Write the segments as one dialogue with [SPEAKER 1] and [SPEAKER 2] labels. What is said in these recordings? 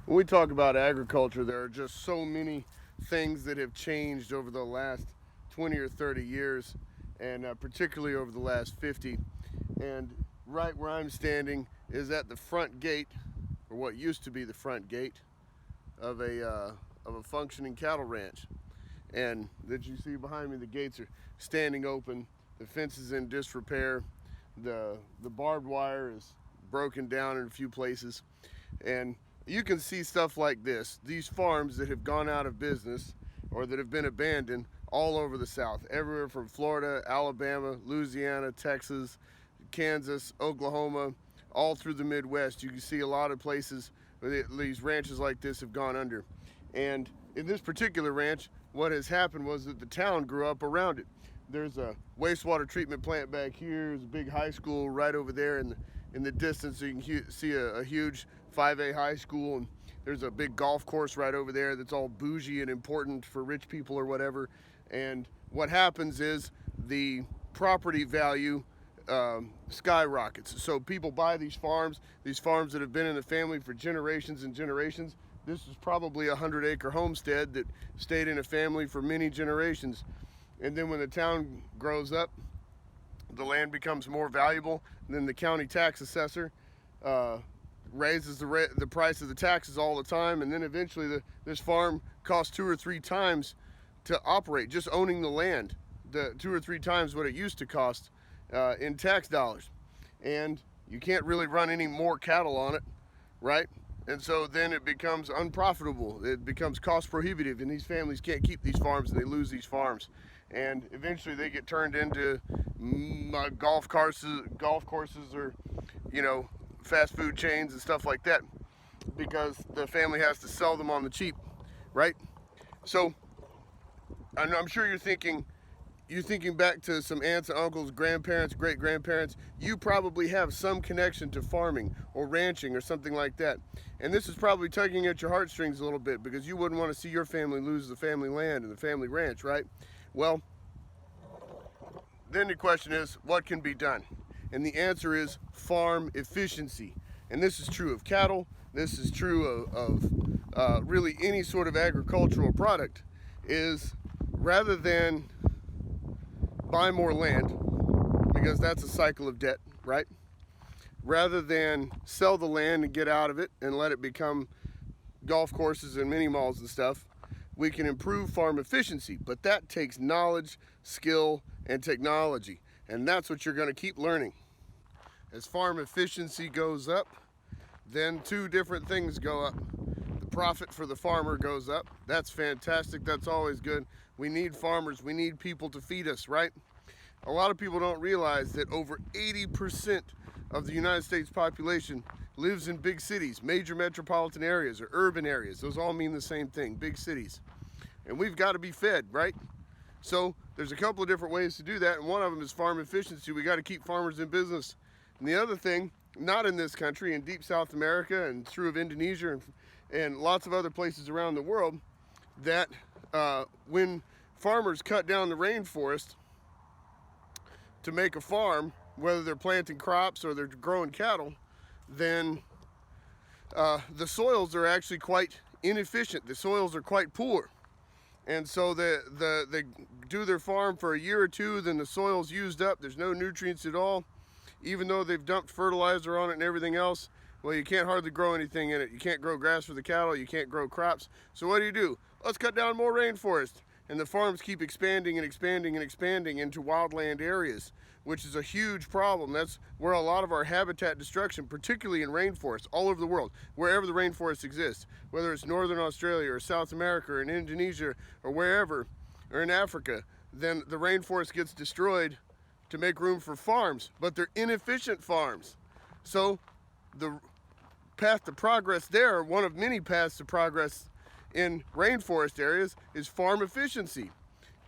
[SPEAKER 1] When we talk about agriculture, there are just so many things that have changed over the last 20 or 30 years, and particularly over the last 50. And right where I'm standing is at the front gate, or what used to be the front gate, of a functioning cattle ranch. And that you see behind me, the gates are standing open, the fence is in disrepair, the barbed wire is broken down in a few places, and you can see stuff like this, these farms that have gone out of business or that have been abandoned all over the South, everywhere from Florida, Alabama, Louisiana, Texas, Kansas, Oklahoma, all through the Midwest. You can see a lot of places where these ranches like this have gone under. And in this particular ranch, what has happened was that the town grew up around it. There's a wastewater treatment plant back here. There's a big high school right over there in the distance. So you can see a huge 5A high school, and there's a big golf course right over there that's all bougie and important for rich people or whatever. And what happens is the property value skyrockets. So people buy these farms that have been in the family for generations and generations. This is probably a 100-acre homestead that stayed in a family for many generations. And then when the town grows up, the land becomes more valuable. And then the county tax assessor raises the price of the taxes all the time. And then eventually this farm costs 2 or 3 times to operate, just owning the land, 2 or 3 times what it used to cost in tax dollars. And you can't really run any more cattle on it, right? And so then it becomes unprofitable. It becomes cost prohibitive, and these families can't keep these farms, and they lose these farms. And eventually they get turned into golf courses or, fast food chains and stuff like that, because the family has to sell them on the cheap, right? So I'm sure you're thinking back to some aunts and uncles, grandparents, great-grandparents. You probably have some connection to farming or ranching or something like that. And this is probably tugging at your heartstrings a little bit, because you wouldn't want to see your family lose the family land and the family ranch, right? Well, then the question is, what can be done? And the answer is farm efficiency. And this is true of cattle. This is true of really any sort of agricultural product. Is rather than buy more land, because that's a cycle of debt, right? Rather than sell the land and get out of it and let it become golf courses and mini malls and stuff, we can improve farm efficiency. But that takes knowledge, skill, and technology. And that's what you're going to keep learning. As farm efficiency goes up, then 2 different things go up. The profit for the farmer goes up. That's fantastic. That's always good. We need farmers. We need people to feed us, right? A lot of people don't realize that over 80% of the United States population lives in big cities, major metropolitan areas or urban areas. Those all mean the same thing, big cities. And we've got to be fed, right? So there's a couple of different ways to do that, and one of them is farm efficiency. We got to keep farmers in business. And the other thing, not in this country, in deep South America and through of Indonesia and lots of other places around the world, that when farmers cut down the rainforest to make a farm, whether they're planting crops or they're growing cattle, then the soils are actually quite inefficient. The soils are quite poor. And so they do their farm for a year or 2, then the soil's used up. There's no nutrients at all. Even though they've dumped fertilizer on it and everything else, well, you can't hardly grow anything in it. You can't grow grass for the cattle. You can't grow crops. So what do? Let's cut down more rainforest. And the farms keep expanding and expanding and expanding into wildland areas, which is a huge problem. That's where a lot of our habitat destruction, particularly in rainforests all over the world, wherever the rainforest exists, whether it's northern Australia or South America or in Indonesia or wherever, or in Africa, then the rainforest gets destroyed to make room for farms, but they're inefficient farms. So the path to progress there, one of many paths to progress in rainforest areas, is farm efficiency.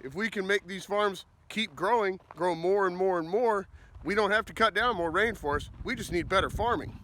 [SPEAKER 1] If we can make these farms keep growing, grow more and more and more, we don't have to cut down more rainforest. We just need better farming.